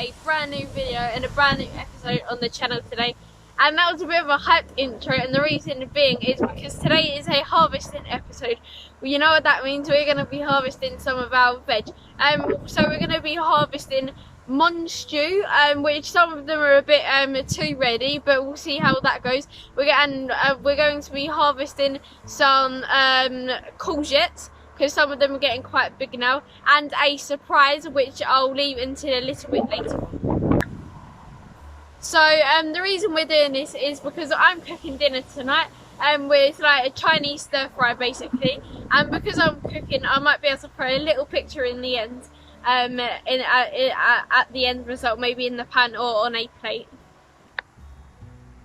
a brand new video and a brand new episode on the channel today. And that was a bit of a hyped intro, and the reason being is because today is a harvesting episode. Well, you know what that means, we're going to be harvesting some of our veg. So we're going to be harvesting Monstew, which some of them are a bit too ready, but we'll see how that goes. We're going to be harvesting some courgettes, because some of them are getting quite big now, and a surprise which I'll leave until a little bit later. So the reason we're doing this is because I'm cooking dinner tonight, with like a Chinese stir fry basically, and because I'm cooking I might be able to throw a little picture in the end, at the end result, maybe in the pan or on a plate.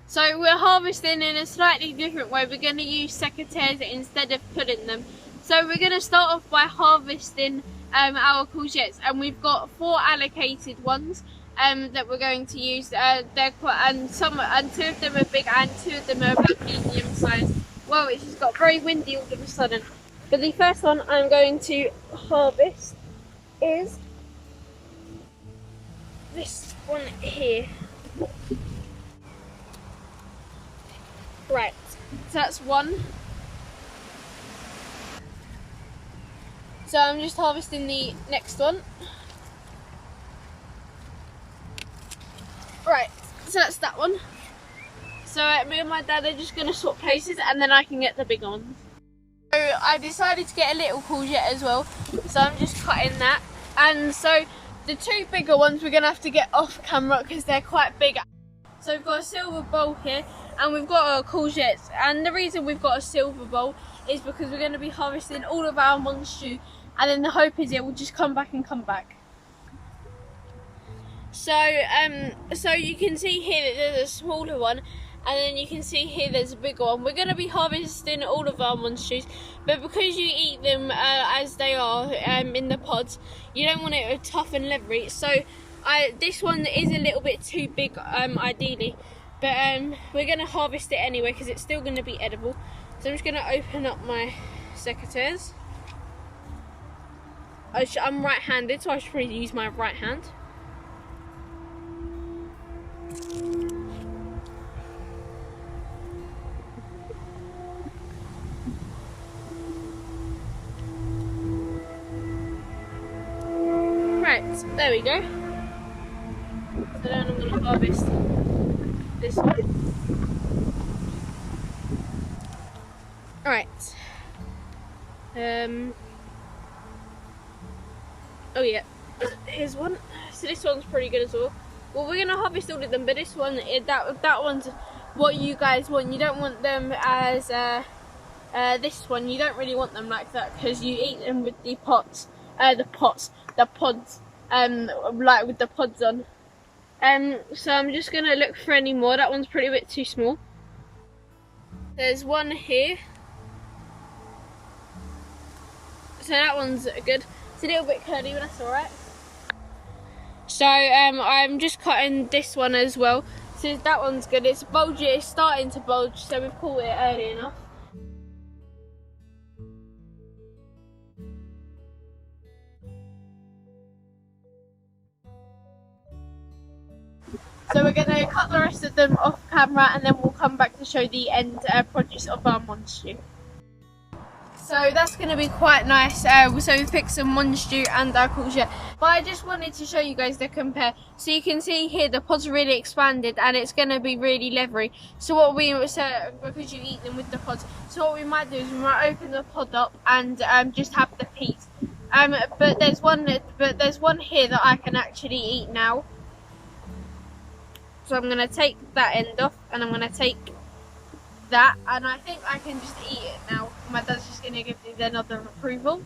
So we're harvesting in a slightly different way. We're going to use secateurs instead of pulling them. So we're going to start off by harvesting our courgettes, and we've got 4 allocated ones that we're going to use. They're quite, and 2 of them are big and 2 of them are about medium size. Well, it's just got very windy all of a sudden. But the first one I'm going to harvest is this one here. Right, so that's one. So I'm just harvesting the next one. Right, so that's that one. So me and my dad are just going to swap places, and then I can get the big ones. So I decided to get a little courgette as well, so I'm just cutting that. And so the 2 bigger ones we're going to have to get off camera because they're quite big. So we've got a silver bowl here, and we've got our courgettes. And the reason we've got a silver bowl is because we're going to be harvesting all of our Monstew, and then the hope is it will just come back and come back. So so you can see here that there's a smaller one, and then you can see here there's a bigger one. We're going to be harvesting all of our Monstews, but because you eat them as they are in the pods, you don't want it tough and leathery. So this one is a little bit too big ideally, but we're going to harvest it anyway because it's still going to be edible. So I'm just going to open up my secateurs. I'm right-handed, so I should probably use my right hand. Right, there we go. So then I'm going to harvest this one. Alright. Oh yeah, here's one. So this one's pretty good as well. Well, we're going to harvest all of them, but this one, that one's what you guys want. You don't want them as this one. You don't really want them like that because you eat them with the pods, like with the pods on. So I'm just going to look for any more. That one's pretty bit too small. There's one here. So that one's good. It's a little bit curly, but that's alright. So I'm just cutting this one as well. So that one's good. It's bulgy, it's starting to bulge, so we've caught it early enough. So we're going to cut the rest of them off camera, and then we'll come back to show the end produce of our Monstew. So that's going to be quite nice. So we picked some Monstew and our courgette. But I just wanted to show you guys the compare. So you can see here the pod's really expanded and it's going to be really leathery. So what we because you eat them with the pods. So what we might do is we might open the pod up and just have the peas. But there's one here that I can actually eat now. So I'm going to take that end off, and I'm going to take that, and I think I can just eat it now. My dad's just going to give me another approval.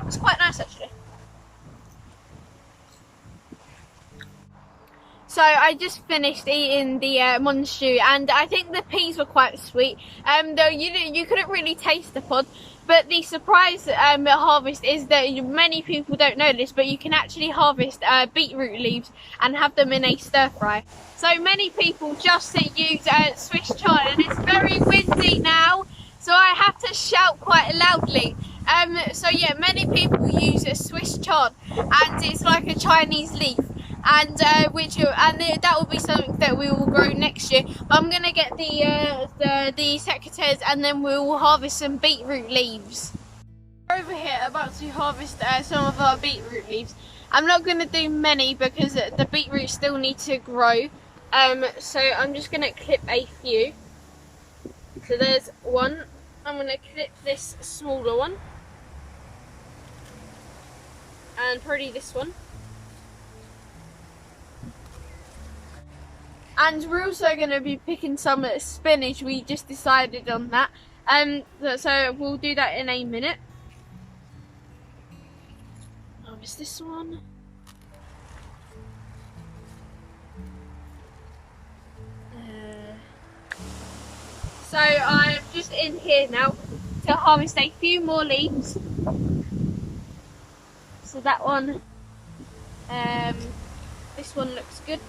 It's quite nice actually. So I just finished eating the Monstew, and I think the peas were quite sweet. Though you couldn't really taste the pod, But the surprise harvest is that many people don't know this, but you can actually harvest beetroot leaves and have them in a stir fry. So many people just use Swiss chard, and it's very windy now, so I have to shout quite loudly. So yeah, many people use a Swiss chard, and it's like a Chinese leaf, and that will be something that we will grow next year. But I'm gonna get the secateurs, and then we will harvest some beetroot leaves. We're over here about to harvest some of our beetroot leaves. I'm not gonna do many because the beetroot still need to grow. So I'm just gonna clip a few. So there's one. I'm gonna clip this smaller one, and probably this one. And we're also going to be picking some spinach. We just decided on that. So we'll do that in a minute. Oh, is this one? So I'm just in here now to harvest a few more leaves. So that one, this one looks good.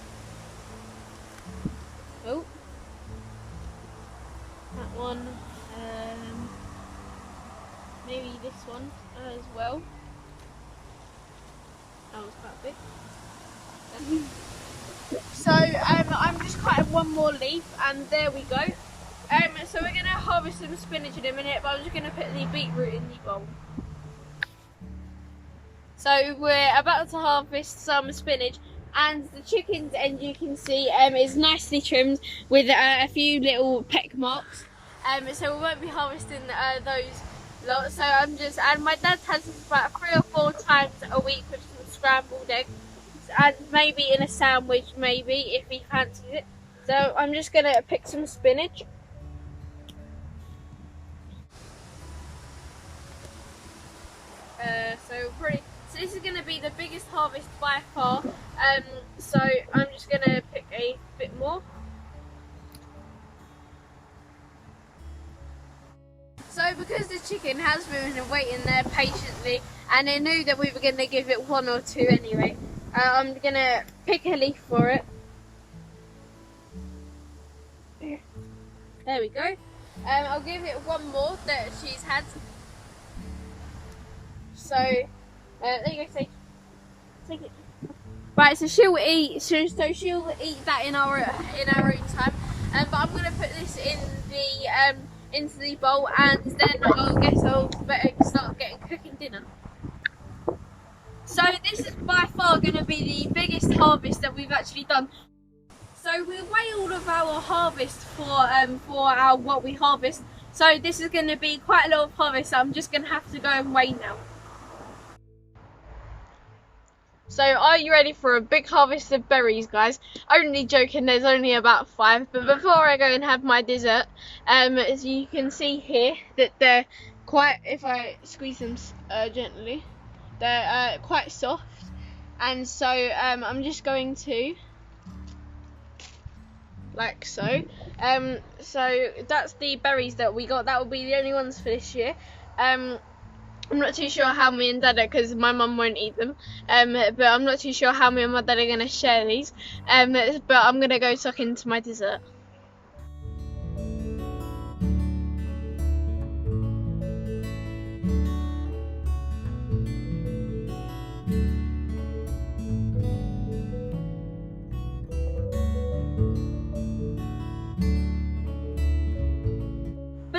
Oh, that one, maybe this one as well. That was quite big. So I'm just cutting one more leaf, and there we go. So we're gonna harvest some spinach in a minute, but I'm just gonna put the beetroot in the bowl. So we're about to harvest some spinach. And the chicken's end, you can see, is nicely trimmed with a few little peck marks. So we won't be harvesting those lots. So and my dad has this about 3 or 4 times a week with some scrambled eggs, and maybe in a sandwich, maybe if he fancies it. So I'm just gonna pick some spinach. So this is going to be the biggest harvest by far, so I'm just going to pick a bit more. So because the chicken has been waiting there patiently, and they knew that we were going to give it 1 or 2 anyway, I'm going to pick a leaf for it. There we go. I'll give it 1 more that she's had. So there you go, take it. Right, so she'll eat. So she'll eat that in our own time. But I'm gonna put this in the into the bowl, and then I'll better start cooking dinner. So this is by far gonna be the biggest harvest that we've actually done. So we weigh all of our harvest for what we harvest. So this is gonna be quite a lot of harvest. So I'm just gonna have to go and weigh now. So are you ready for a big harvest of berries, guys? Only joking, there's only about 5. But before I go and have my dessert, as you can see here, that they're quite, if I squeeze them gently, they're quite soft. And so I'm just going to, like so. So that's the berries that we got. That will be the only ones for this year. I'm not too sure how me and Dad are, because my mum won't eat them, but I'm not too sure how me and my dad are going to share these, but I'm going to go suck into my dessert.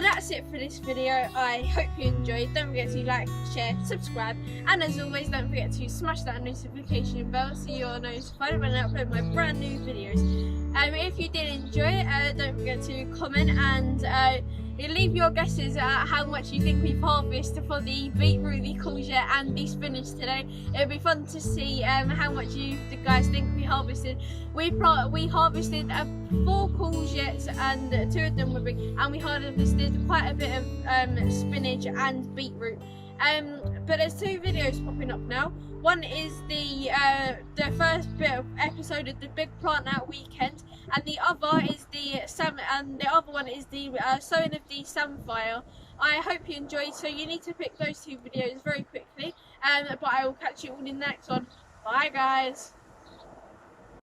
That's it for this video. I hope you enjoyed. Don't forget to like, share, subscribe, and as always, don't forget to smash that notification bell so you're notified when I upload my brand new videos. If you did enjoy it, don't forget to comment and leave your guesses at how much you think we've harvested for the beetroot, the courgette, and the spinach today. It'll be fun to see how much you guys think we harvested. We harvested 4 courgettes, and 2 of them were big, and we harvested quite a bit of spinach and beetroot. But there's 2 videos popping up now. One is the first bit of episode of the Big Plant Out Weekend, and the other is the other one is the sewing of the sunflower. I hope you enjoyed. So you need to pick those two videos very quickly, but I will catch you all in the next one. Bye guys.